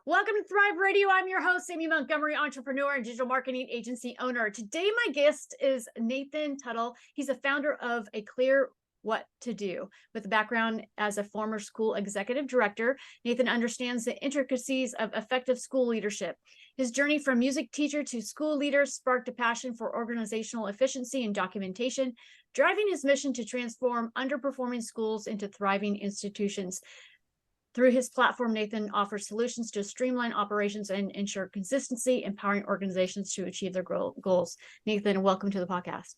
Welcome to Thrive Radio. I'm your host, Amy Montgomery, entrepreneur and digital marketing agency owner. Today, my guest is Nathan Tuttle. He's a founder of A Clear What to Do. With a background as a former school executive director, Nathan understands the intricacies of effective school leadership. His journey from music teacher to school leader sparked a passion for organizational efficiency and documentation, driving his mission to transform underperforming schools into thriving institutions. Through his platform, Nathan offers solutions to streamline operations and ensure consistency, empowering organizations to achieve their goals. Nathan, welcome to the podcast.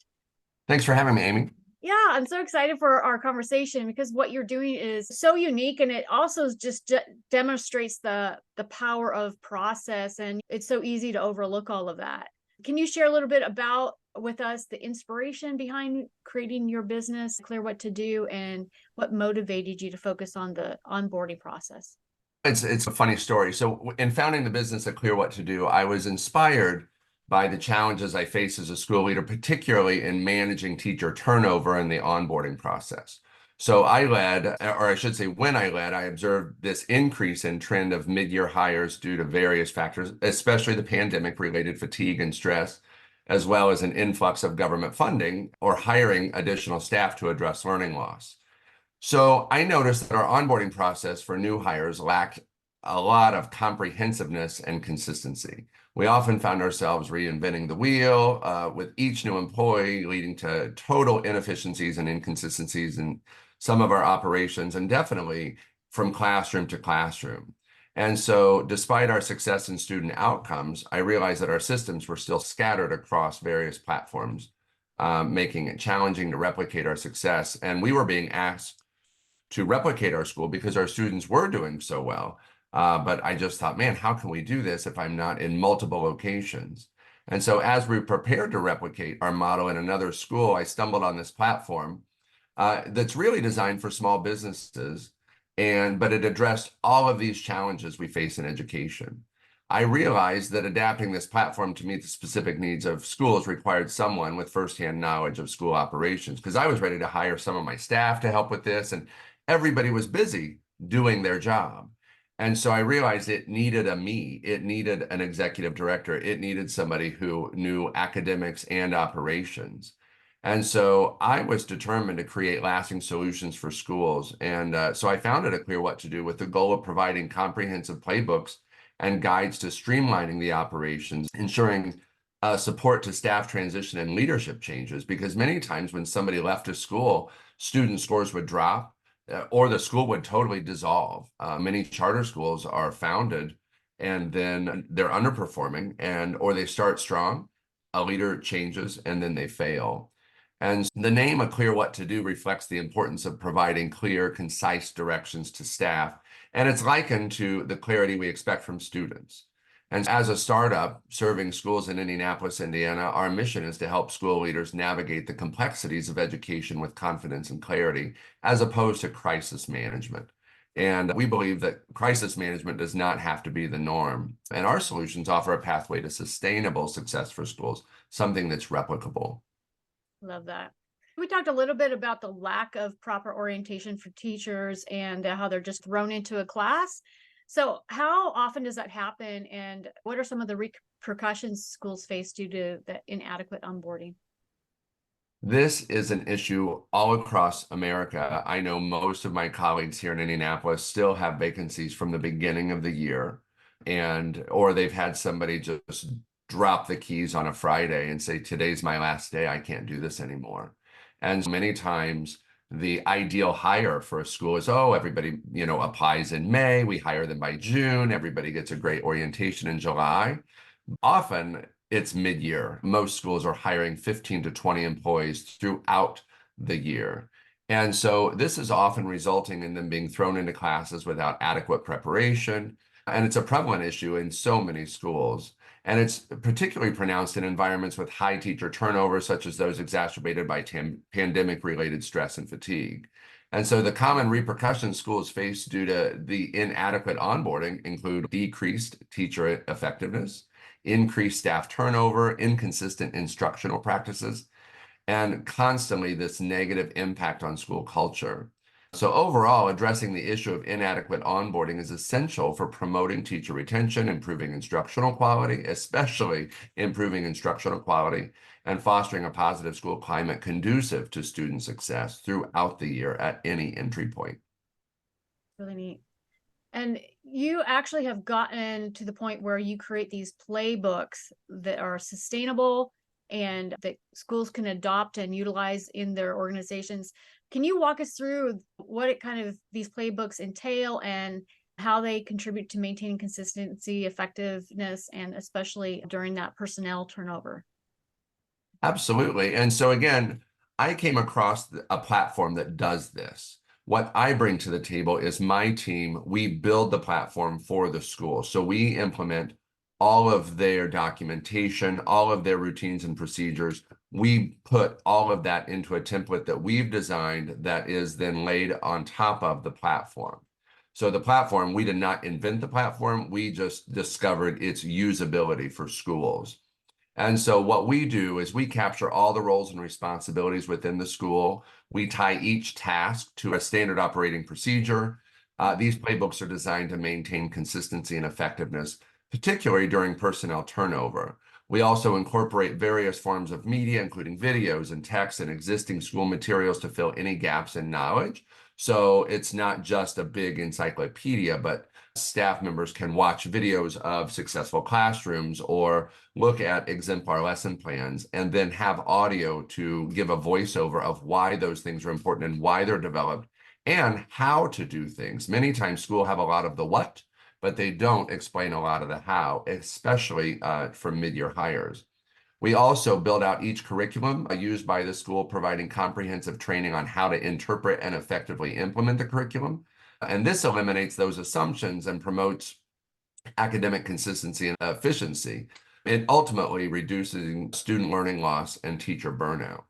Thanks for having me, Amy. Yeah, I'm so excited for our conversation because what you're doing is so unique, and it also just demonstrates the power of process, and it's so easy to overlook all of that. Can you share a little bit about with us the inspiration behind creating your business, Clear What to Do, and what motivated you to focus on the onboarding process? It's a funny story. So in founding the business at Clear What to Do, I was inspired by the challenges I face as a school leader, particularly in managing teacher turnover and the onboarding process. So I led, or I should say when I led, I observed this increase in trend of mid-year hires due to various factors, especially the pandemic-related fatigue and stress, as well as an influx of government funding or hiring additional staff to address learning loss. So I noticed that our onboarding process for new hires lacked a lot of comprehensiveness and consistency. We often found ourselves reinventing the wheel with each new employee, leading to total inefficiencies and inconsistencies in some of our operations, and definitely from classroom to classroom. And so despite our success in student outcomes, I realized that our systems were still scattered across various platforms, making it challenging to replicate our success. And we were being asked to replicate our school because our students were doing so well. But I just thought, man, how can we do this if I'm not in multiple locations? And so as we prepared to replicate our model in another school, I stumbled on this platform that's really designed for small businesses, but it addressed all of these challenges we face in education. I realized that adapting this platform to meet the specific needs of schools required someone with firsthand knowledge of school operations, because I was ready to hire some of my staff to help with this, and everybody was busy doing their job. And so I realized it needed it needed an executive director. It needed somebody who knew academics and operations. And so I was determined to create lasting solutions for schools. And so I founded A Clear What to Do with the goal of providing comprehensive playbooks and guides to streamlining the operations, ensuring support to staff transition and leadership changes, because many times when somebody left a school, student scores would drop, or the school would totally dissolve. Many charter schools are founded and then they're underperforming, or they start strong, a leader changes, and then they fail. And the name A Clear What to Do reflects the importance of providing clear, concise directions to staff. And it's likened to the clarity we expect from students. And as a startup serving schools in Indianapolis, Indiana, our mission is to help school leaders navigate the complexities of education with confidence and clarity, as opposed to crisis management. And we believe that crisis management does not have to be the norm. And our solutions offer a pathway to sustainable success for schools, something that's replicable. Love that. We talked a little bit about the lack of proper orientation for teachers and how they're just thrown into a class. So how often does that happen, and what are some of the repercussions schools face due to the inadequate onboarding? This is an issue all across America. I know most of my colleagues here in Indianapolis still have vacancies from the beginning of the year, or they've had somebody just drop the keys on a Friday and say, today's my last day, I can't do this anymore. And many times the ideal hire for a school is, everybody, applies in May, we hire them by June, everybody gets a great orientation in July. Often it's mid-year. Most schools are hiring 15 to 20 employees throughout the year. And so this is often resulting in them being thrown into classes without adequate preparation. And it's a prevalent issue in so many schools. And it's particularly pronounced in environments with high teacher turnover, such as those exacerbated by pandemic-related stress and fatigue. And so the common repercussions schools face due to the inadequate onboarding include decreased teacher effectiveness, increased staff turnover, inconsistent instructional practices, and constantly this negative impact on school culture. So overall, addressing the issue of inadequate onboarding is essential for promoting teacher retention, improving instructional quality, especially improving instructional quality, and fostering a positive school climate conducive to student success throughout the year at any entry point. Really neat. And you actually have gotten to the point where you create these playbooks that are sustainable and that schools can adopt and utilize in their organizations. Can you walk us through what it kind of these playbooks entail and how they contribute to maintaining consistency, effectiveness, and especially during that personnel turnover? Absolutely. And so again, I came across a platform that does this. What I bring to the table is my team. We build the platform for the school. So we implement all of their documentation, all of their routines and procedures. We put all of that into a template that we've designed that is then laid on top of the platform. So the platform, we did not invent the platform. We just discovered its usability for schools. And so what we do is we capture all the roles and responsibilities within the school. We tie each task to a standard operating procedure. These playbooks are designed to maintain consistency and effectiveness, particularly during personnel turnover. We also incorporate various forms of media, including videos and text and existing school materials to fill any gaps in knowledge. So it's not just a big encyclopedia, but staff members can watch videos of successful classrooms or look at exemplar lesson plans and then have audio to give a voiceover of why those things are important and why they're developed and how to do things. Many times school have a lot of the what, but they don't explain a lot of the how, especially for mid-year hires. We also build out each curriculum used by the school, providing comprehensive training on how to interpret and effectively implement the curriculum. And this eliminates those assumptions and promotes academic consistency and efficiency. It ultimately reduces student learning loss and teacher burnout.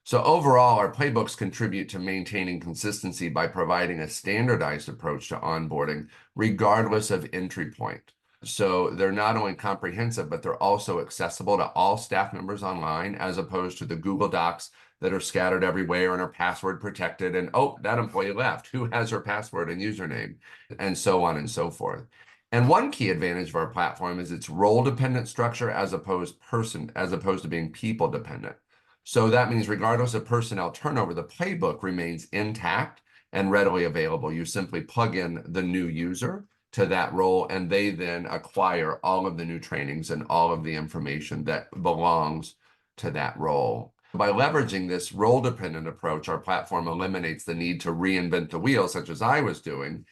So overall, our playbooks contribute to maintaining consistency by providing a standardized approach to onboarding, regardless of entry point. So they're not only comprehensive, but they're also accessible to all staff members online, as opposed to the Google Docs that are scattered everywhere and are password protected. And oh, that employee left. Who has her password and username? And so on and so forth. And one key advantage of our platform is its role-dependent structure as opposed to being people-dependent. So that means regardless of personnel turnover, the playbook remains intact and readily available. You simply plug in the new user to that role, and they then acquire all of the new trainings and all of the information that belongs to that role. By leveraging this role-dependent approach, our platform eliminates the need to reinvent the wheel, such as I was doing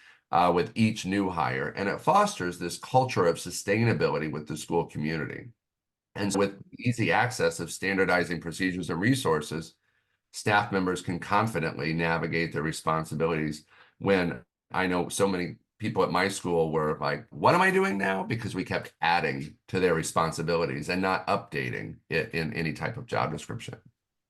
with each new hire, and it fosters this culture of sustainability with the school community. And so with easy access of standardizing procedures and resources, staff members can confidently navigate their responsibilities when I know so many people at my school were like, what am I doing now? Because we kept adding to their responsibilities and not updating it in any type of job description.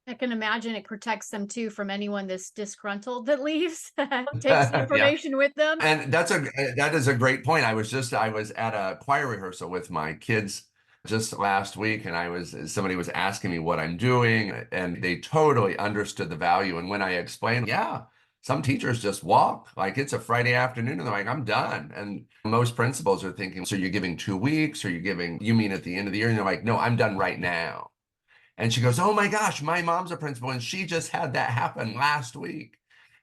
I can imagine it protects them too from anyone that's disgruntled that leaves, takes the Yeah. information with them. And that is a great point. I was at a choir rehearsal with my kids just last week, and somebody was asking me what I'm doing, and they totally understood the value. And when I explained, yeah, some teachers just walk, like it's a Friday afternoon, and they're like, I'm done. And most principals are thinking, so you're giving 2 weeks, or you mean at the end of the year? And they're like, no, I'm done right now. And she goes, oh my gosh, my mom's a principal, and she just had that happen last week.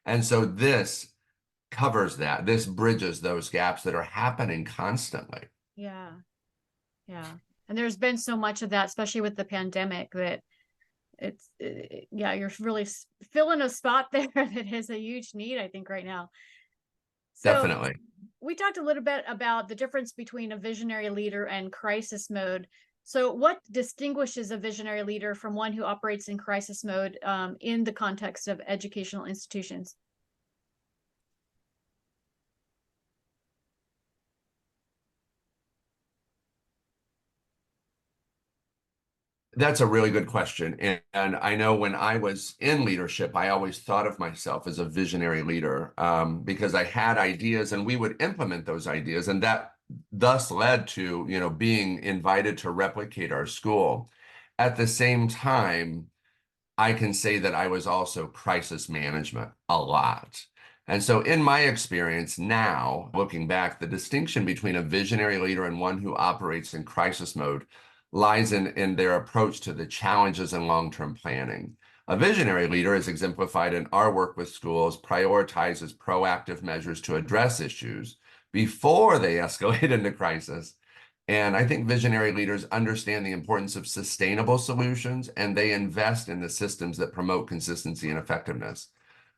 And so this covers that. This bridges those gaps that are happening constantly. Yeah. Yeah. And there's been so much of that, especially with the pandemic, that yeah, you're really filling a spot there that is a huge need, I think, right now. So Definitely. we talked a little bit about the difference between a visionary leader and crisis mode. So what distinguishes a visionary leader from one who operates in crisis mode in the context of educational institutions? That's a really good question. And I know when I was in leadership, I always thought of myself as a visionary leader because I had ideas and we would implement those ideas. And that thus led to, being invited to replicate our school. At the same time, I can say that I was also crisis management a lot. And so in my experience now, looking back, the distinction between a visionary leader and one who operates in crisis mode lies in their approach to the challenges and long-term planning. A visionary leader, as exemplified in our work with schools, prioritizes proactive measures to address issues before they escalate into crisis. And I think visionary leaders understand the importance of sustainable solutions, and they invest in the systems that promote consistency and effectiveness.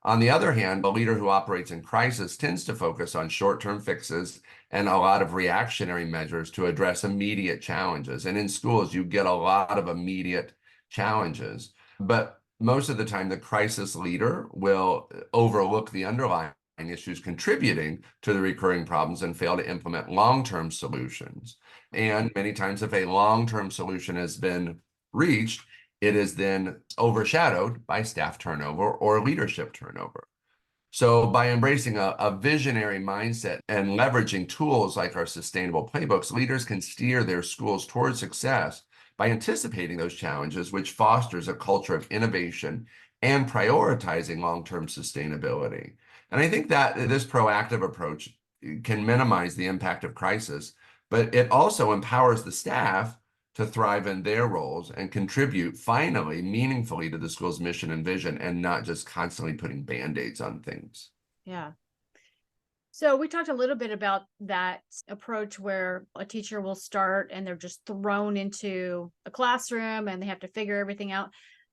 On the other hand, a leader who operates in crisis tends to focus on short-term fixes and a lot of reactionary measures to address immediate challenges. And in schools, you get a lot of immediate challenges. But most of the time, the crisis leader will overlook the underlying issues contributing to the recurring problems and fail to implement long-term solutions. And many times, if a long-term solution has been reached, it is then overshadowed by staff turnover or leadership turnover. So by embracing a visionary mindset and leveraging tools like our sustainable playbooks, leaders can steer their schools towards success by anticipating those challenges, which fosters a culture of innovation and prioritizing long-term sustainability. And I think that this proactive approach can minimize the impact of crisis, but it also empowers the staff to thrive in their roles and contribute finally meaningfully to the school's mission and vision, and not just constantly putting band-aids on things. Yeah. So we talked a little bit about that approach where a teacher will start and they're just thrown into a classroom and they have to figure everything out.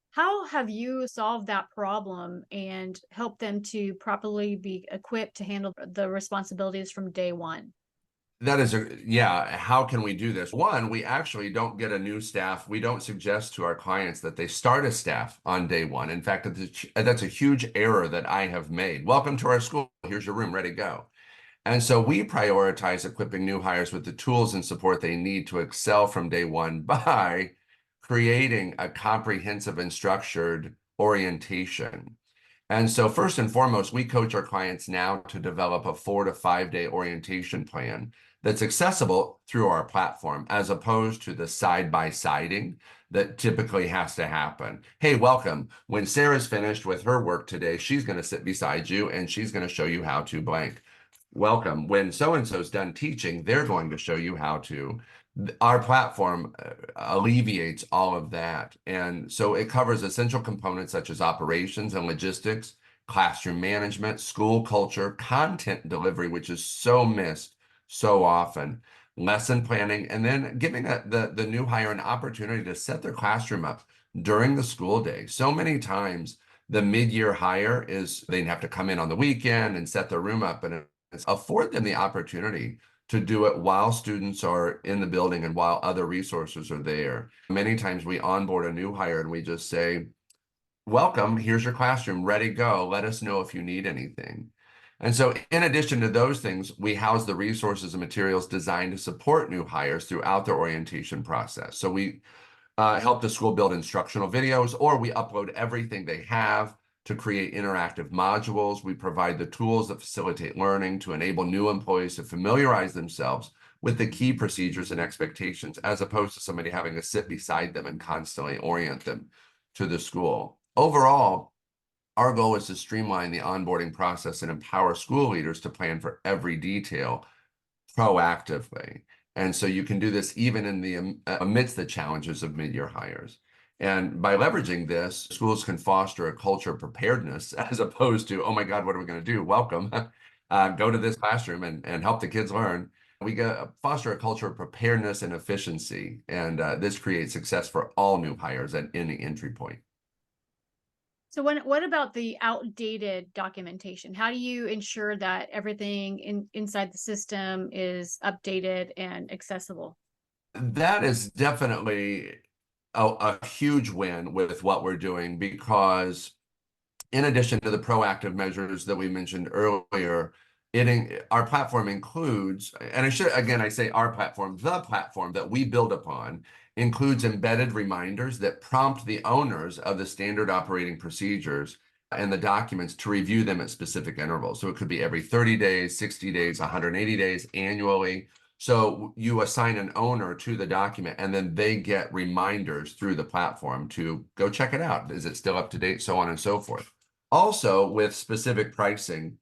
How have you solved that problem and helped them to properly be equipped to handle the responsibilities from day one? That is yeah, how can we do this? One, we actually don't get a new staff. We don't suggest to our clients that they start a staff on day one. In fact, that's a huge error that I have made. Welcome to our school. Here's your room, ready to go. And so we prioritize equipping new hires with the tools and support they need to excel from day one by creating a comprehensive and structured orientation. And so first and foremost, we coach our clients now to develop a 4 to 5 day orientation plan that's accessible through our platform, as opposed to the side-by-siding that typically has to happen. Hey, welcome. When Sarah's finished with her work today, she's going to sit beside you and she's going to show you how to blank. Welcome. When so-and-so's done teaching, they're going to show you how to. Our platform alleviates all of that. And so it covers essential components such as operations and logistics, classroom management, school culture, content delivery, which is so missed so often, lesson planning, and then giving the new hire an opportunity to set their classroom up during the school day. So many times the mid-year hire is they have to come in on the weekend and set their room up, and it's afford them the opportunity to do it while students are in the building and while other resources are there. Many times we onboard a new hire and we just say, welcome, here's your classroom, ready, go. Let us know if you need anything. And so in addition to those things, we house the resources and materials designed to support new hires throughout their orientation process. So we help the school build instructional videos, or we upload everything they have to create interactive modules. We provide the tools that facilitate learning to enable new employees to familiarize themselves with the key procedures and expectations, as opposed to somebody having to sit beside them and constantly orient them to the school. Overall, our goal is to streamline the onboarding process and empower school leaders to plan for every detail proactively. And so you can do this even in the amidst the challenges of mid-year hires. And by leveraging this, schools can foster a culture of preparedness as opposed to, oh my God, what are we going to do? Welcome, go to this classroom and help the kids learn. We foster a culture of preparedness and efficiency. And this creates success for all new hires at any entry point. So what about the outdated documentation? How do you ensure that everything inside the system is updated and accessible? That is definitely a huge win with what we're doing, because in addition to the proactive measures that we mentioned earlier, our platform includes, and I say our platform, the platform that we build upon includes embedded reminders that prompt the owners of the standard operating procedures and the documents to review them at specific intervals. So it could be every 30 days, 60 days, 180 days, annually. So you assign an owner to the document, and then they get reminders through the platform to go check it out. Is it still up to date? So on and so forth. Also, with specific pricing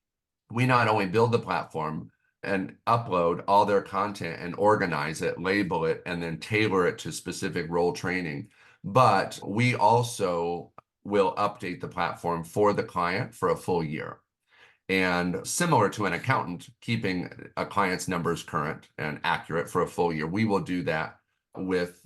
we not only build the platform and upload all their content and organize it, label it, and then tailor it to specific role training, but we also will update the platform for the client for a full year. And similar to an accountant, keeping a client's numbers current and accurate for a full year, we will do that with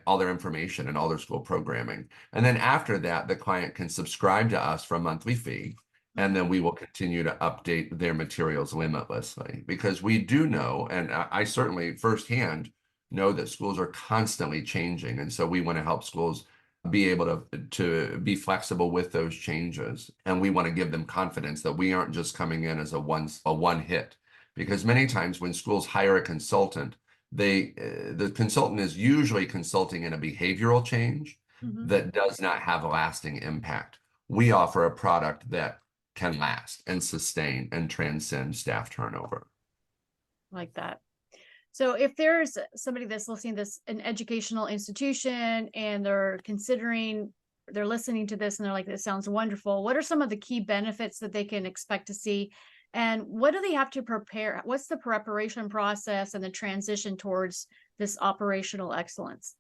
all their information and all their school programming. And then after that, the client can subscribe to us for a monthly fee. And then we will continue to update their materials limitlessly, because we do know, and I certainly firsthand know, that schools are constantly changing. And so we want to help schools be able to be flexible with those changes. And we want to give them confidence that we aren't just coming in as a one hit, because many times when schools hire a consultant, the consultant is usually consulting in a behavioral change that does not have a lasting impact. We offer a product that can last and sustain and transcend staff turnover. Like that. So if there's somebody that's listening to this, an educational institution, and they're listening to this and they're like, this sounds wonderful, what are some of the key benefits that they can expect to see? And what do they have to prepare? What's the preparation process and the transition towards this operational excellence?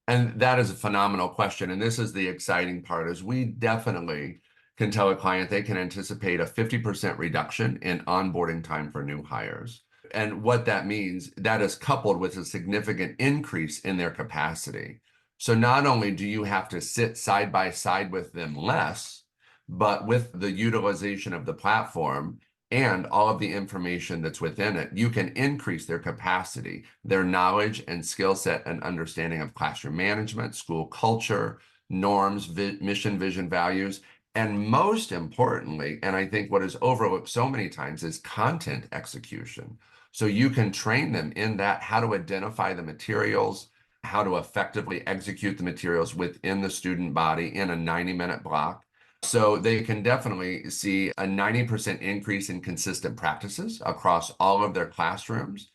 And that is a phenomenal question. And this is the exciting part, is we definitely can tell a client they can anticipate a 50% reduction in onboarding time for new hires. And what that means, that is coupled with a significant increase in their capacity. So not only do you have to sit side by side with them less, but with the utilization of the platform and all of the information that's within it, you can increase their capacity, their knowledge and skill set and understanding of classroom management, school culture, norms, mission, vision, values, and most importantly, and I think what is overlooked so many times, is content execution. So you can train them in that, how to identify the materials, how to effectively execute the materials within the student body in a 90-minute block. So they can definitely see a 90% increase in consistent practices across all of their classrooms.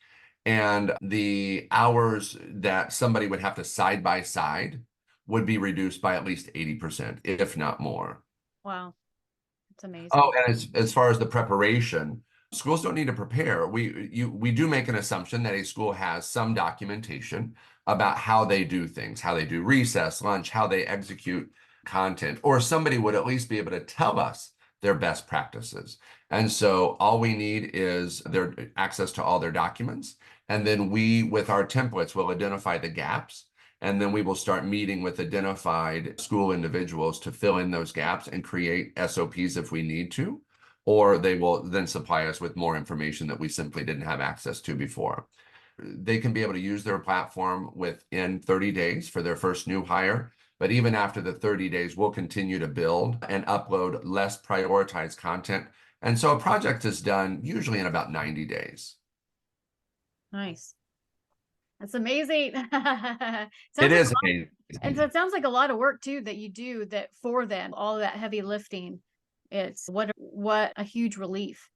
And the hours that somebody would have to side by side would be reduced by at least 80%, if not more. Wow, that's amazing. Oh, and as far as the preparation, schools don't need to prepare. We do make an assumption that a school has some documentation about how they do things, how they do recess, lunch, how they execute content, or somebody would at least be able to tell us their best practices. And so all we need is their access to all their documents. And then we, with our templates, will identify the gaps. And then we will start meeting with identified school individuals to fill in those gaps and create SOPs if we need to, or they will then supply us with more information that we simply didn't have access to before. They can be able to use their platform within 30 days for their first new hire. But even after the 30 days, we'll continue to build and upload less prioritized content. And so a project is done usually in about 90 days. Nice. That's amazing. It is amazing. And so it sounds like a lot of work too that you do that for them, all that heavy lifting. It's what a huge relief.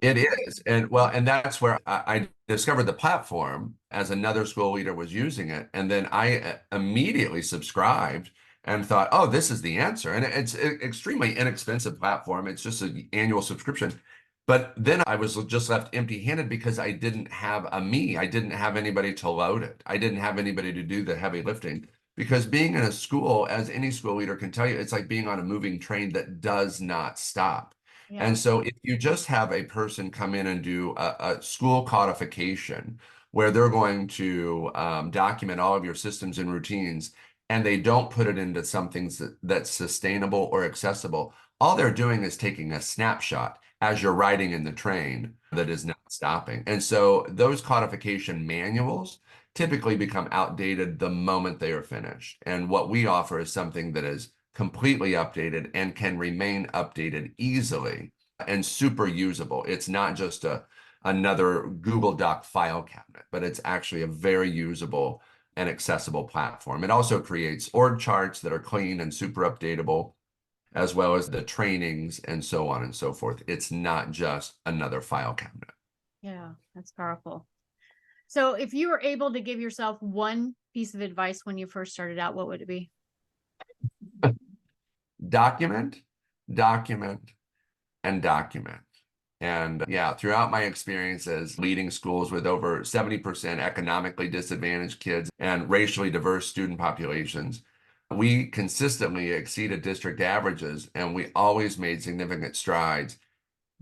It is. And well, and that's where I discovered the platform as another school leader was using it. And then I immediately subscribed and thought, oh, this is the answer. And it's an extremely inexpensive platform. It's just an annual subscription. But then I was just left empty-handed because I didn't have I didn't have anybody to load it. I didn't have anybody to do the heavy lifting. Because being in a school, as any school leader can tell you, it's like being on a moving train that does not stop. Yeah. And so if you just have a person come in and do a school codification where they're going to document all of your systems and routines, and they don't put it into something that's sustainable or accessible, all they're doing is taking a snapshot as you're riding in the train that is not stopping. And so those codification manuals typically become outdated the moment they are finished. And what we offer is something that is completely updated and can remain updated easily and super usable. It's not just another Google Doc file cabinet, but it's actually a very usable and accessible platform. It also creates org charts that are clean and super updatable, as well as the trainings and so on and so forth. It's not just another file cabinet. Yeah, that's powerful. So if you were able to give yourself one piece of advice when you first started out, what would it be? Document, document, and document. And yeah, throughout my experiences leading schools with over 70% economically disadvantaged kids and racially diverse student populations, we consistently exceeded district averages and we always made significant strides,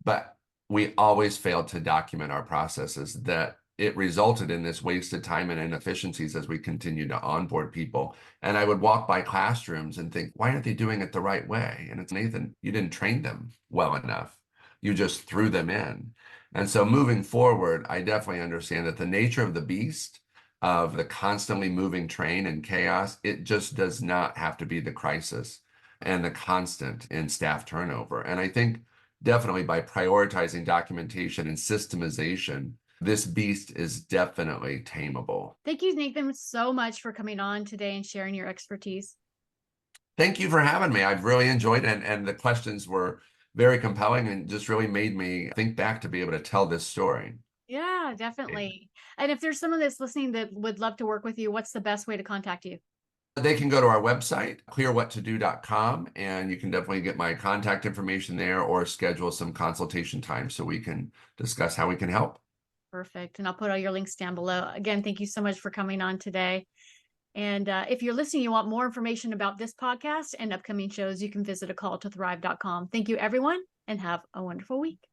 but we always failed to document our processes. That it resulted in this wasted time and inefficiencies as we continue to onboard people. And I would walk by classrooms and think, why aren't they doing it the right way? And it's, Nathan, you didn't train them well enough. You just threw them in. And so moving forward, I definitely understand that the nature of the beast, of the constantly moving train and chaos, it just does not have to be the crisis and the constant in staff turnover. And I think definitely by prioritizing documentation and systemization, this beast is definitely tameable. Thank you, Nathan, so much for coming on today and sharing your expertise. Thank you for having me. I've really enjoyed it, and the questions were very compelling and just really made me think back to be able to tell this story. Yeah, definitely. And if there's someone that's listening that would love to work with you, what's the best way to contact you? They can go to our website, clearwhattodo.com, and you can definitely get my contact information there or schedule some consultation time so we can discuss how we can help. Perfect. And I'll put all your links down below. Again, thank you so much for coming on today. And if you're listening, you want more information about this podcast and upcoming shows, you can visit acalltothrive.com. Thank you, everyone, and have a wonderful week.